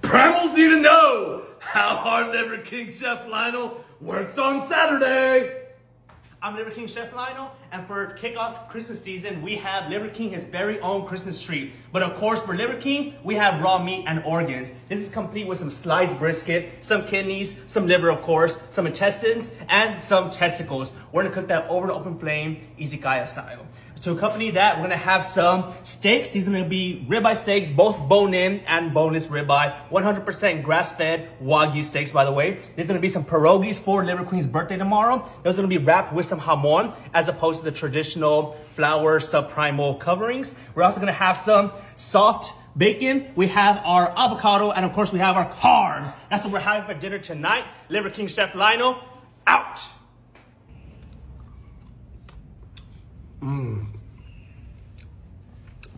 Primals need to know how our Liver King Chef Lionel works on Saturday. I'm Liver King Chef Lionel, and for kickoff Christmas season, we have Liver King his very own Christmas treat. But of course, for Liver King, we have raw meat and organs. This is complete with some sliced brisket, some kidneys, some liver, of course, some intestines, and some testicles. We're gonna cook that over the open flame, izakaya style. To accompany that, we're gonna have some steaks. These are gonna be ribeye steaks, both bone-in and boneless ribeye. 100% grass-fed Wagyu steaks, by the way. There's gonna be some pierogies for Liver Queen's birthday tomorrow. Those are gonna be wrapped with some jamon, as opposed to the traditional flour subprimal coverings. We're also gonna have some soft bacon. We have our avocado, and of course, we have our carbs. That's what we're having for dinner tonight. Liver King Chef Lionel, out.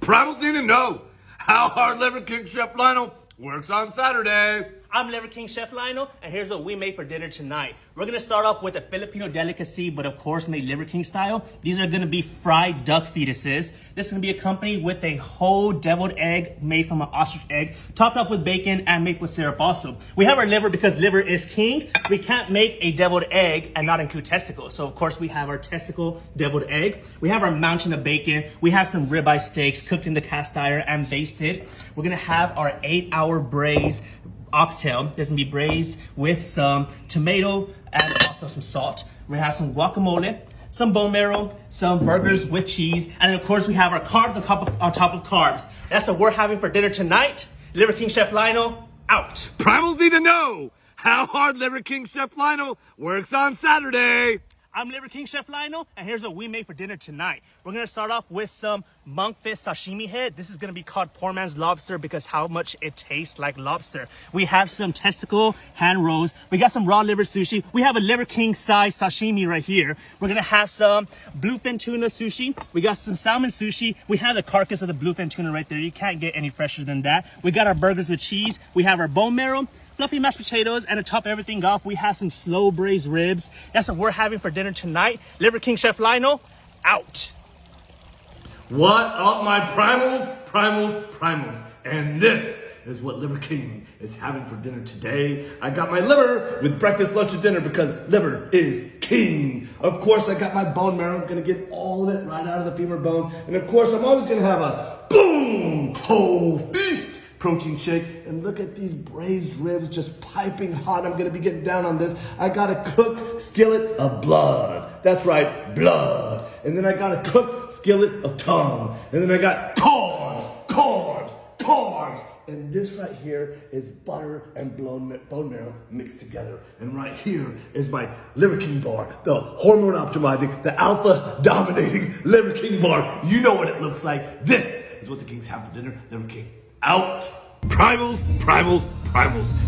Primals need to know how our Liver King Chef Lionel works on Saturday. I'm Liver King Chef Lionel, and here's what we made for dinner tonight. We're gonna start off with a Filipino delicacy, but of course made Liver King style. These are gonna be fried duck fetuses. This is gonna be accompanied with a whole deviled egg made from an ostrich egg, topped up with bacon and maple syrup also. We have our liver because liver is king. We can't make a deviled egg and not include testicles. So of course we have our testicle deviled egg. We have our mountain of bacon. We have some ribeye steaks cooked in the cast iron and basted. We're gonna have our 8-hour braised oxtail. This is gonna be braised with some tomato and also some salt. We're gonna have some guacamole, some bone marrow, some burgers with cheese, and then of course we have our carbs on top of carbs. That's what we're having for dinner tonight. Liver King Chef Lionel, out. Primals need to know how hard Liver King Chef Lionel works on Saturday. I'm Liver King Chef Lionel, and here's what we made for dinner tonight. We're gonna start off with some monkfish sashimi head. This is gonna be called poor man's lobster because how much it tastes like lobster. We have some testicle hand rolls. We got some raw liver sushi. We have a Liver King size sashimi right here. We're gonna have some bluefin tuna sushi. We got some salmon sushi. We have the carcass of the bluefin tuna right there. You can't get any fresher than that. We got our burgers with cheese. We have our bone marrow, fluffy mashed potatoes, and to top everything off, we have some slow braised ribs. That's what we're having for dinner tonight. Liver King Chef Lionel, out. What up, my primals? And this is what Liver King is having for dinner today. I got my liver with breakfast, lunch, and dinner because liver is king. Of course, I got my bone marrow. I'm gonna get all of it right out of the femur bones. And of course, I'm always gonna have a boom, whole feast protein shake. And look at these braised ribs just piping hot. I'm gonna be getting down on this. I got a cooked skillet of blood. That's right, blood. And then I got a cooked skillet of tongue. And then I got carbs. And this right here is butter and bone marrow mixed together. And right here is my Liver King bar, the hormone optimizing, the alpha dominating Liver King bar. You know what it looks like. This is what the kings have for dinner. Liver King, out. Primals.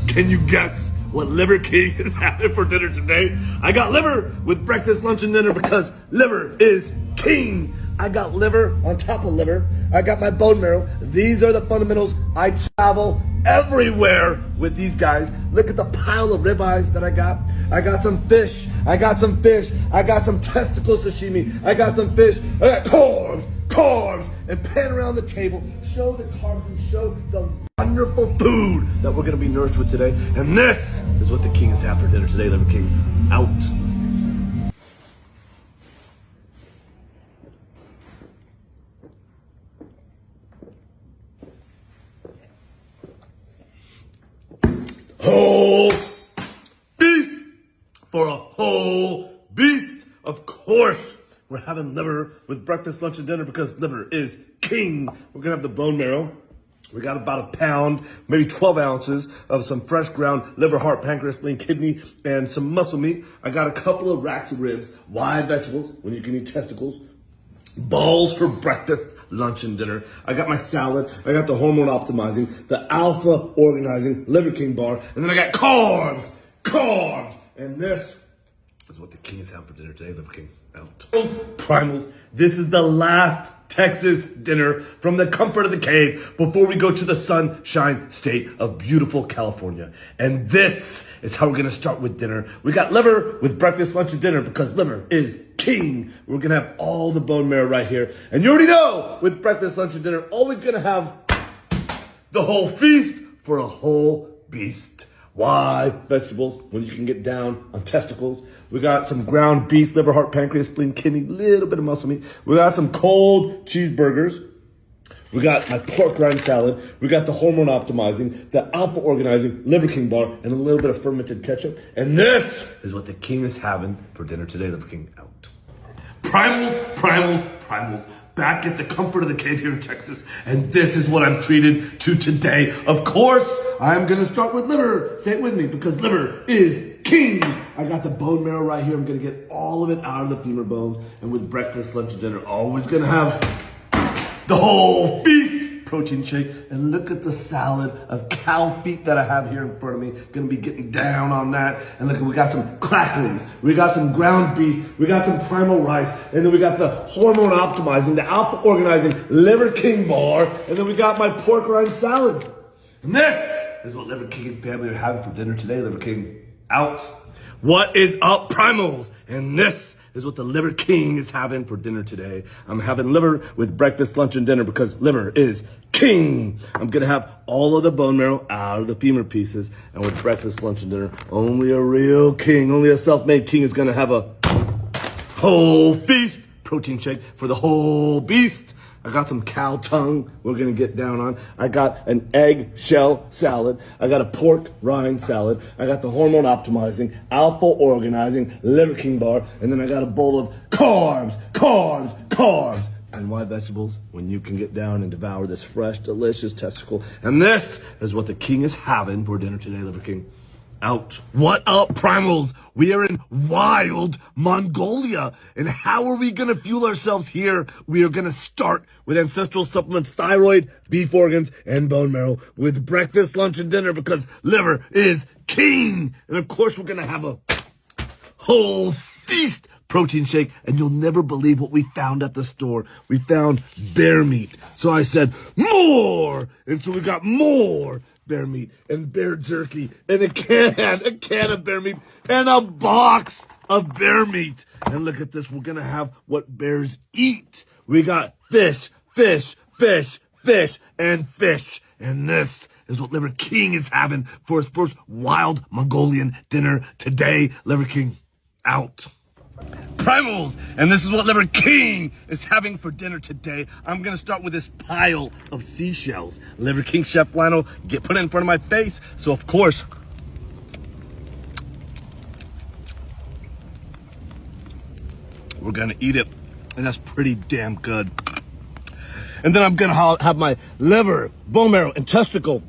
Can you guess what Liver King is having for dinner today? I got liver with breakfast, lunch, and dinner because liver is king. I got liver on top of liver. I got my bone marrow. These are the fundamentals. I travel everywhere with these guys. Look at the pile of ribeyes that I got. I got some fish. I got some testicle sashimi. I got some fish. I got carbs. And pan around the table. Show the carbs and show the wonderful food that we're gonna be nourished with today. And this is what the kings have for dinner today, Liver King. Out. Whole feast for a whole beast. Of course, we're having liver with breakfast, lunch, and dinner because liver is king. We're gonna have the bone marrow. We got about a pound, maybe 12 ounces of some fresh ground liver, heart, pancreas, spleen, kidney, and some muscle meat. I got a couple of racks of ribs, live vegetables when you can eat testicles. Balls for breakfast, lunch, and dinner. I got my salad. I got the hormone optimizing, the alpha organizing Liver King bar. And then I got carbs. And this is what the kings have for dinner today, Liver King. Out. Primals, this is the last Texas dinner from the comfort of the cave before we go to the sunshine state of beautiful California. And this is how we're gonna start with dinner. We got liver with breakfast, lunch, and dinner because liver is king. We're gonna have all the bone marrow right here. And you already know, with breakfast, lunch, and dinner, always gonna have the whole feast for a whole beast. Why vegetables when you can get down on testicles? We got some ground beef, liver, heart, pancreas, spleen, kidney, little bit of muscle meat. We got some cold cheeseburgers. We got my pork rind salad. We got the hormone optimizing, the alpha organizing Liver King bar, and a little bit of fermented ketchup. And this is what the king is having for dinner today. Liver King out. Primals. Back at the comfort of the cave here in Texas. And this is what I'm treated to today. Of course, I'm going to start with liver. Say it with me, because liver is king. I got the bone marrow right here. I'm going to get all of it out of the femur bones. And with breakfast, lunch, and dinner, always going to have the whole feast protein shake. And look at the salad of cow feet that I have here in front of me. Gonna be getting down on that. And look, we got some cracklings. We got some ground beef. We got some primal rice. And then we got the hormone optimizing, the alpha organizing Liver King bar. And then we got my pork rind salad. And this is what Liver King and family are having for dinner today. Liver King out. What is up, primals? And this is what the Liver King is having for dinner today. I'm having liver with breakfast, lunch, and dinner because liver is king. I'm gonna have all of the bone marrow out of the femur pieces. And with breakfast, lunch, and dinner, only a real king, only a self-made king is gonna have a whole feast protein shake for the whole beast. I got some cow tongue we're gonna get down on. I got an eggshell salad. I got a pork rind salad. I got the hormone optimizing, alpha organizing, Liver King bar. And then I got a bowl of carbs. And why vegetables when you can get down and devour this fresh, delicious testicle? And this is what the king is having for dinner today, Liver King. Out. What up, primals? We are in wild Mongolia. And how are we gonna fuel ourselves here? We are gonna start with ancestral supplements, thyroid, beef organs, and bone marrow with breakfast, lunch, and dinner because liver is king. And of course, we're gonna have a whole feast protein shake, and you'll never believe what we found at the store. We found bear meat. So I said, more! And so we got more bear meat and bear jerky and a can of bear meat and a box of bear meat. And look at this, we're gonna have what bears eat. We got fish. And this is what Liver King is having for his first wild Mongolian dinner today. Liver King out. Primals, and this is what Liver King is having for dinner today. I'm gonna start with this pile of seashells. Liver King Chef Lionel put it in front of my face, so of course we're gonna eat it, and that's pretty damn good. And then I'm gonna have my liver, bone marrow, and testicle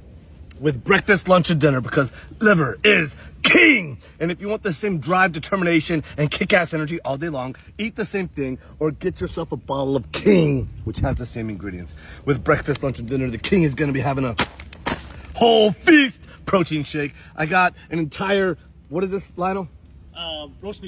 with breakfast, lunch, and dinner because liver is king. And if you want the same drive, determination, and kick-ass energy all day long, eat the same thing or get yourself a bottle of King, which has the same ingredients. With breakfast, lunch, and dinner, the king is gonna be having a whole feast protein shake. I got an entire, what is this, Lionel? Roast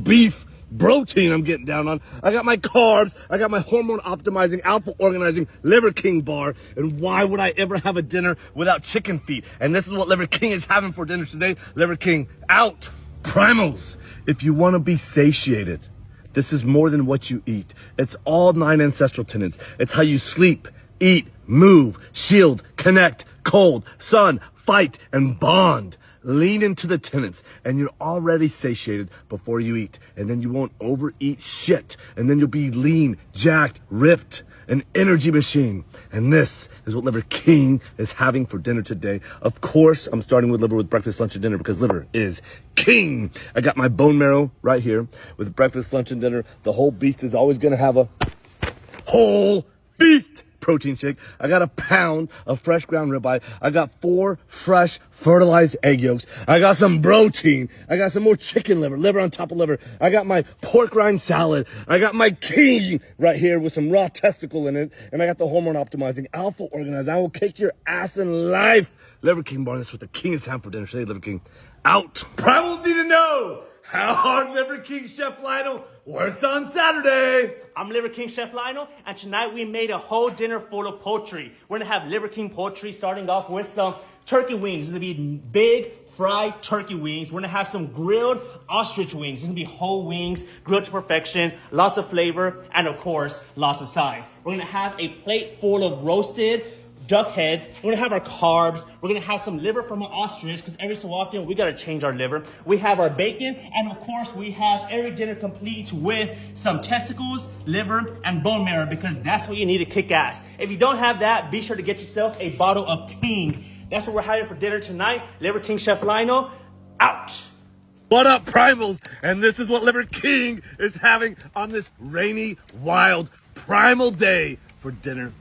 beef protein I'm getting down on. I got my carbs. I got my hormone optimizing, alpha organizing Liver King bar. And why would I ever have a dinner without chicken feet? And this is what Liver King is having for dinner today. Liver King out. Primals, if you want to be satiated, this is more than what you eat. It's all 9 ancestral tenets. It's how you sleep, eat, move, shield, connect, cold, sun, fight, and bond. Lean into the tenets and you're already satiated before you eat. And then you won't overeat shit. And then you'll be lean, jacked, ripped, an energy machine. And this is what Liver King is having for dinner today. Of course, I'm starting with liver with breakfast, lunch, and dinner because liver is king. I got my bone marrow right here with breakfast, lunch, and dinner. The whole beast is always going to have a whole feast protein shake. I got a pound of fresh ground ribeye. I got 4 fresh fertilized egg yolks. I got some protein. I got some more chicken liver on top of liver. I got my pork rind salad. I got my king right here with some raw testicle in it. And I got the hormone optimizing alpha organized. I will kick your ass in life. Liver King bar. That's what the king is having for dinner today. Liver King out. Primals need to know how hard Liver King Chef Lionel works on Saturday. I'm Liver King Chef Lionel, and tonight we made a whole dinner full of poultry. We're gonna have Liver King poultry starting off with some turkey wings. This is gonna be big fried turkey wings. We're gonna have some grilled ostrich wings. This is gonna be whole wings, grilled to perfection, lots of flavor, and of course, lots of size. We're gonna have a plate full of roasted duck heads. We're gonna have our carbs. We're gonna have some liver from an ostrich, because every so often we gotta change our liver. We have our bacon, and of course we have every dinner complete with some testicles, liver, and bone marrow, because that's what you need to kick ass. If you don't have that, be sure to get yourself a bottle of King. That's what we're having for dinner tonight. Liver King Chef Lionel, out. What up, Primals? And this is what Liver King is having on this rainy, wild, primal day for dinner.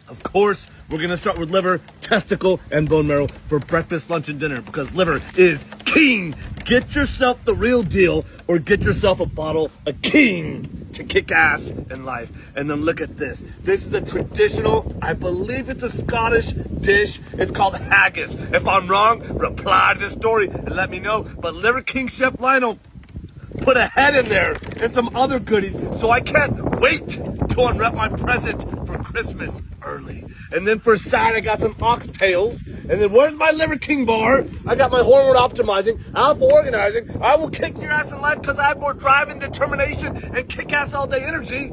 Of course, we're gonna start with liver, testicle, and bone marrow for breakfast, lunch, and dinner, because liver is king. Get yourself the real deal, or get yourself a bottle of King to kick ass in life. And then look at this. This is a traditional, I believe it's a Scottish dish. It's called haggis. If I'm wrong, reply to this story and let me know. But Liver King Chef Lionel put a head in there and some other goodies, so I can't wait to unwrap my present for Christmas early. And then for side, I got some oxtails. And then where's my Liver King bar? I got my hormone optimizing, alpha organizing. I will kick your ass in life because I have more drive and determination and kick ass all day energy.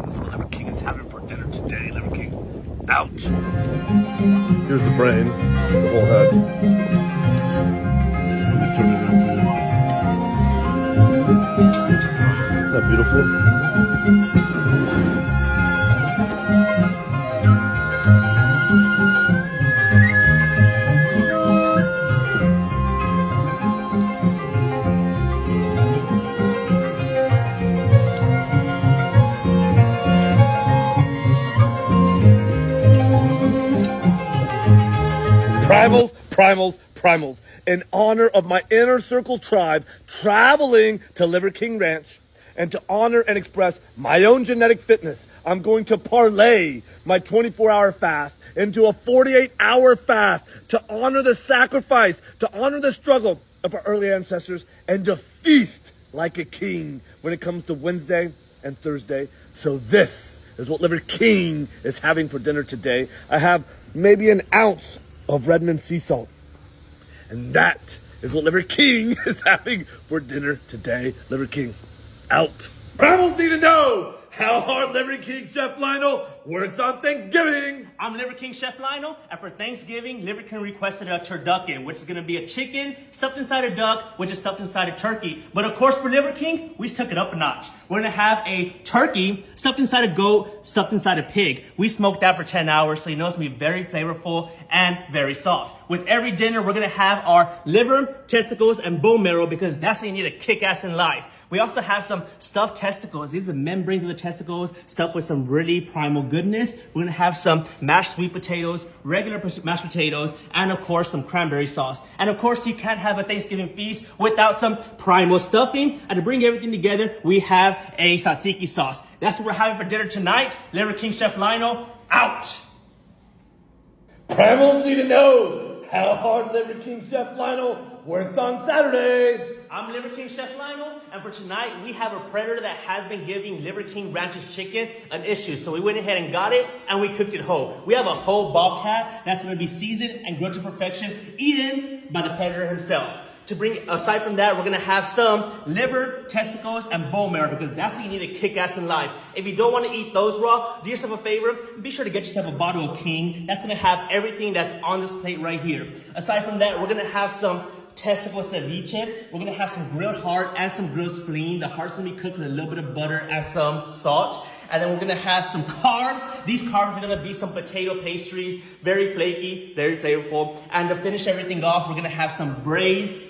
That's what Liver King is having for dinner today. Liver King, out. Here's the brain, the whole head. Let me turn it in for you. Isn't that beautiful? Primals. In honor of my inner circle tribe traveling to Liver King Ranch, and to honor and express my own genetic fitness, I'm going to parlay my 24-hour fast into a 48-hour fast to honor the sacrifice, to honor the struggle of our early ancestors, and to feast like a king when it comes to Wednesday and Thursday. So this is what Liver King is having for dinner today. I have maybe an ounce of Redmond sea salt. And that is what Liver King is having for dinner today. Liver King, out. Primals need to know how hard Liver King Chef Lionel works on Thanksgiving. I'm Liver King Chef Lionel, and for Thanksgiving, Liver King requested a turducken, which is gonna be a chicken stuffed inside a duck, which is stuffed inside a turkey. But of course, for Liver King, we took it up a notch. We're gonna have a turkey stuffed inside a goat, stuffed inside a pig. We smoked that for 10 hours, so you know it's gonna be very flavorful and very soft. With every dinner, we're gonna have our liver, testicles, and bone marrow, because that's what you need to kick ass in life. We also have some stuffed testicles. These are the membranes of the testicles, stuffed with some really primal goodness. We're gonna have some mashed sweet potatoes, regular mashed potatoes, and of course some cranberry sauce. And of course, you can't have a Thanksgiving feast without some primal stuffing. And to bring everything together, we have a tzatziki sauce. That's what we're having for dinner tonight. Liver King Chef Lionel, out. Primals need to know how hard Liver King Chef Lionel works on Saturday. I'm Liver King Chef Lionel, and for tonight, we have a predator that has been giving Liver King Ranch's chicken an issue. So we went ahead and got it, and we cooked it whole. We have a whole bobcat that's gonna be seasoned and grilled to perfection, eaten by the predator himself. To bring, aside from that, we're gonna have some liver, testicles, and bone marrow, because that's what you need to kick ass in life. If you don't wanna eat those raw, do yourself a favor, be sure to get yourself a bottle of King. That's gonna have everything that's on this plate right here. Aside from that, we're gonna have some testicle ceviche. We're gonna have some grilled heart and some grilled spleen. The heart's gonna be cooked with a little bit of butter and some salt. And then we're gonna have some carbs. These carbs are gonna be some potato pastries, very flaky, very flavorful. And to finish everything off, we're gonna have some braised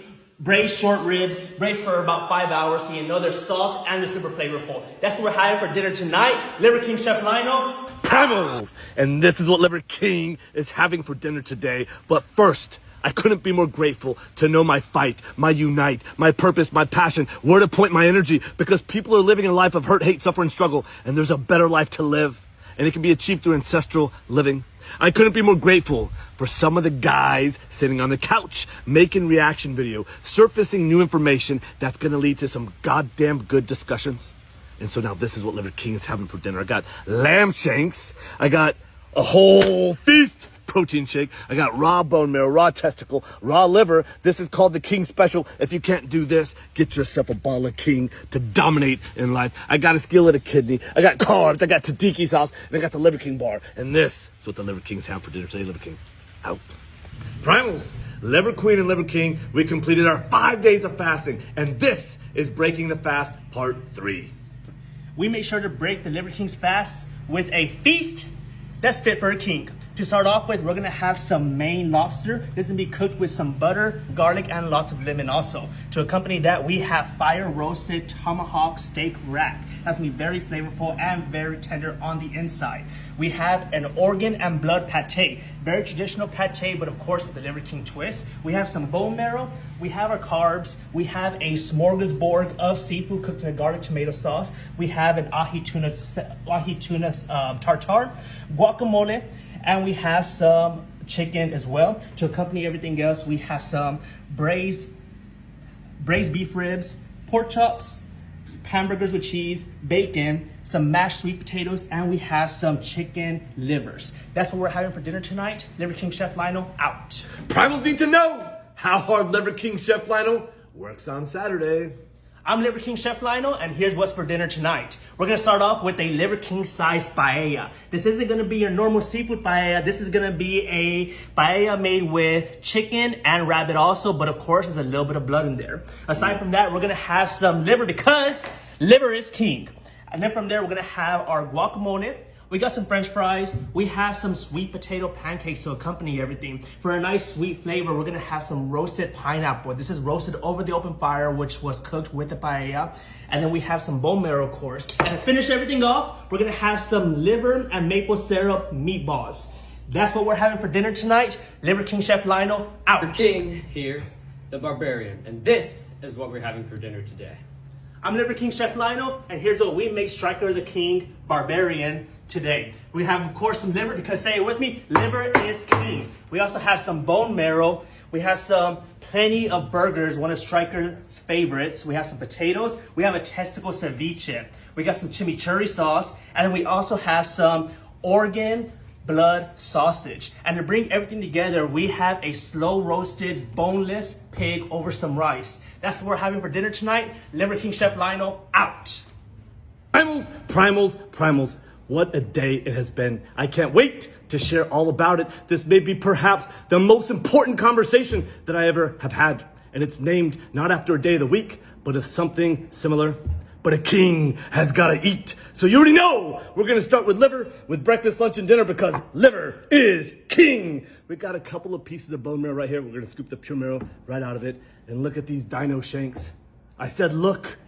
short ribs, braised for about 5 hours, so you know they're soft and they're super flavorful. That's what we're having for dinner tonight. Liver King Chef Lionel, Primals! And this is what Liver King is having for dinner today. But first, I couldn't be more grateful to know my fight, my unite, my purpose, my passion, where to point my energy, because people are living a life of hurt, hate, suffering, struggle, and there's a better life to live, and it can be achieved through ancestral living. I couldn't be more grateful for some of the guys sitting on the couch, making reaction video, surfacing new information that's gonna lead to some goddamn good discussions. And so now this is what Liver King is having for dinner. I got lamb shanks, I got a whole feast protein shake. I got raw bone marrow, raw testicle, raw liver. This is called the King Special. If you can't do this, get yourself a ball of King to dominate in life. I got a skillet of kidney. I got carbs. I got tzatziki sauce. And I got the Liver King bar. And this is what the Liver Kings have for dinner today. Liver King, out. Primals, Liver Queen and Liver King, we completed our 5 days of fasting. And this is Breaking the Fast Part 3. We made sure to break the Liver King's fast with a feast that's fit for a king. To start off with, we're gonna have some Maine lobster. This is gonna be cooked with some butter, garlic, and lots of lemon also. To accompany that, we have fire roasted tomahawk steak rack. That's gonna be very flavorful and very tender on the inside. We have an organ and blood pate. Very traditional pate, but of course with the Liver King twist. We have some bone marrow. We have our carbs. We have a smorgasbord of seafood cooked in a garlic tomato sauce. We have an ahi tuna tartare, guacamole, and we have some chicken as well. To accompany everything else, we have some braised beef ribs, pork chops, hamburgers with cheese, bacon, some mashed sweet potatoes, and we have some chicken livers. That's what we're having for dinner tonight. Liver King Chef Lionel, out. Primals need to know how hard Liver King Chef Lionel works on Saturday. I'm Liver King Chef Lionel, and here's what's for dinner tonight. We're gonna start off with a Liver King sized paella. This isn't gonna be your normal seafood paella. This is gonna be a paella made with chicken and rabbit also, but of course there's a little bit of blood in there. Aside from that, we're gonna have some liver because liver is king. And then from there, we're gonna have our guacamole. We got some French fries. We have some sweet potato pancakes to accompany everything. For a nice sweet flavor, we're gonna have some roasted pineapple. This is roasted over the open fire, which was cooked with the paella. And then we have some bone marrow, of course. And to finish everything off, we're gonna have some liver and maple syrup meatballs. That's what we're having for dinner tonight. Liver King Chef Lionel, out. King here, the barbarian, and this is what we're having for dinner today. I'm Liver King Chef Lionel, and here's what we make Striker the King Barbarian today. We have, of course, some liver, because say it with me, liver is king. We also have some bone marrow. We have plenty of burgers, one of Striker's favorites. We have some potatoes. We have a testicle ceviche. We got some chimichurri sauce, and then we also have some organ blood sausage. And to bring everything together, we have a slow roasted boneless pig over some rice. That's what we're having for dinner tonight. Liver King Chef Lionel, out. Primals, primals, primals. What a day it has been. I can't wait to share all about it. This may be perhaps the most important conversation that I ever have had. And it's named not after a day of the week, but of something similar. But a king has got to eat. So you already know we're going to start with liver, with breakfast, lunch, and dinner, because liver is king. We got a couple of pieces of bone marrow right here. We're going to scoop the pure marrow right out of it. And look at these dino shanks. I said, look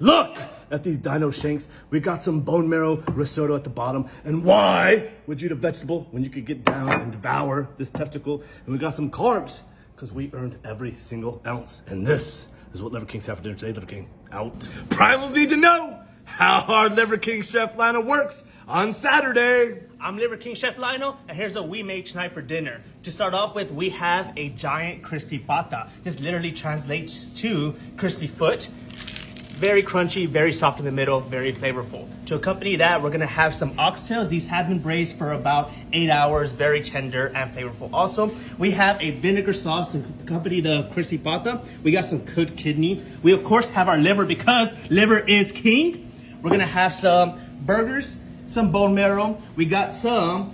at these dino shanks. We got some bone marrow risotto at the bottom. And why would you eat a vegetable when you could get down and devour this testicle? And we got some carbs, because we earned every single ounce. And this is what Liver Kings have for dinner today. Liver King, out. Primals need to know how hard Liver King Chef Lionel works on Saturday. I'm Liver King Chef Lionel, and here's what we made tonight for dinner. To start off with, we have a giant crispy pata. This literally translates to crispy foot. Very crunchy, very soft in the middle, very flavorful. To accompany that, we're gonna have some oxtails. These have been braised for about 8 hours, very tender and flavorful. Also, we have a vinegar sauce to accompany the crispy pata. We got some cooked kidney. We of course have our liver because liver is king. We're gonna have some burgers, some bone marrow. We got some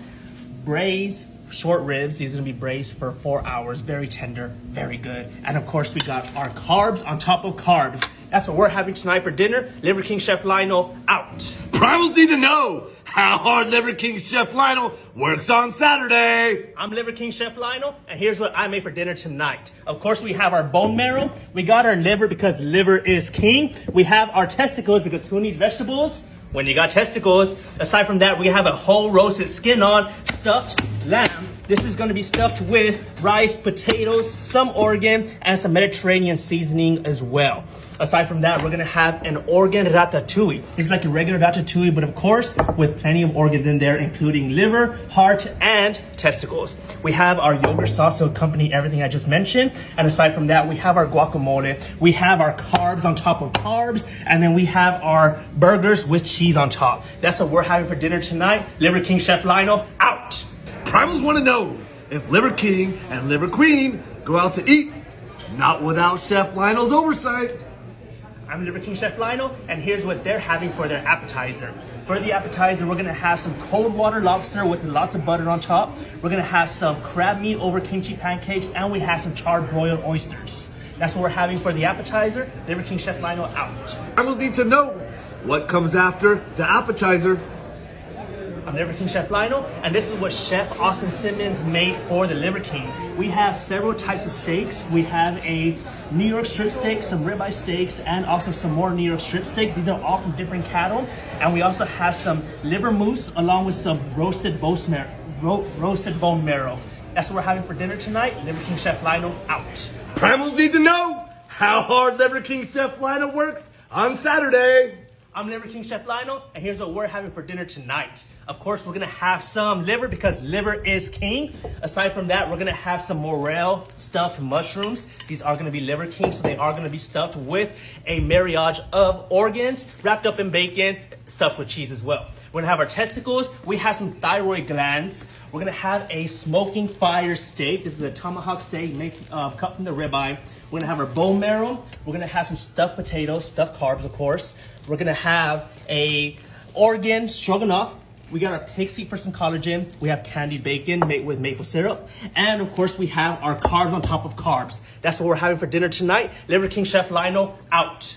braised short ribs. These are gonna be braised for 4 hours, very tender, very good. And of course, we got our carbs on top of carbs. That's what we're having tonight for dinner. Liver King Chef Lionel, out. Primals need to know how hard Liver King Chef Lionel works on Saturday. I'm Liver King Chef Lionel, and here's what I made for dinner tonight. Of course, we have our bone marrow. We got our liver because liver is king. We have our testicles because who needs vegetables when you got testicles? Aside from that, we have a whole roasted skin on stuffed lamb. This is going to be stuffed with rice, potatoes, some organ, and some Mediterranean seasoning as well. Aside from that, we're gonna have an organ ratatouille. It's like a regular ratatouille, but of course, with plenty of organs in there, including liver, heart, and testicles. We have our yogurt sauce to accompany everything I just mentioned. And aside from that, we have our guacamole. We have our carbs on top of carbs. And then we have our burgers with cheese on top. That's what we're having for dinner tonight. Liver King Chef Lionel, out. Primals want to know if Liver King and Liver Queen go out to eat, not without Chef Lionel's oversight. I'm Liver King Chef Lionel, and here's what they're having for their appetizer. For the appetizer, we're gonna have some cold water lobster with lots of butter on top. We're gonna have some crab meat over kimchi pancakes, and we have some charred broiled oysters. That's what we're having for the appetizer. Liver King Chef Lionel out. Primals need to know what comes after the appetizer. I'm Liver King Chef Lionel, and this is what Chef Austin Simmons made for the Liver King. We have several types of steaks. We have a New York strip steak, some ribeye steaks, and also some more New York strip steaks. These are all from different cattle. And we also have some liver mousse along with some roasted bone marrow. That's what we're having for dinner tonight. Liver King Chef Lionel out. Primals need to know how hard Liver King Chef Lionel works on Saturday. I'm Liver King Chef Lionel, and here's what we're having for dinner tonight. Of course, we're gonna have some liver because liver is king. Aside from that, we're gonna have some morel stuffed mushrooms. These are gonna be Liver King, so they are gonna be stuffed with a marriage of organs, wrapped up in bacon, stuffed with cheese as well. We're gonna have our testicles. We have some thyroid glands. We're gonna have a smoking fire steak. This is a tomahawk steak cut from the ribeye. We're gonna have our bone marrow. We're gonna have some stuffed potatoes, stuffed carbs, of course. We're gonna have a organ stroganoff. We got our pig's feet for some collagen. We have candied bacon made with maple syrup. And of course, we have our carbs on top of carbs. That's what we're having for dinner tonight. Liver King Chef Lionel out.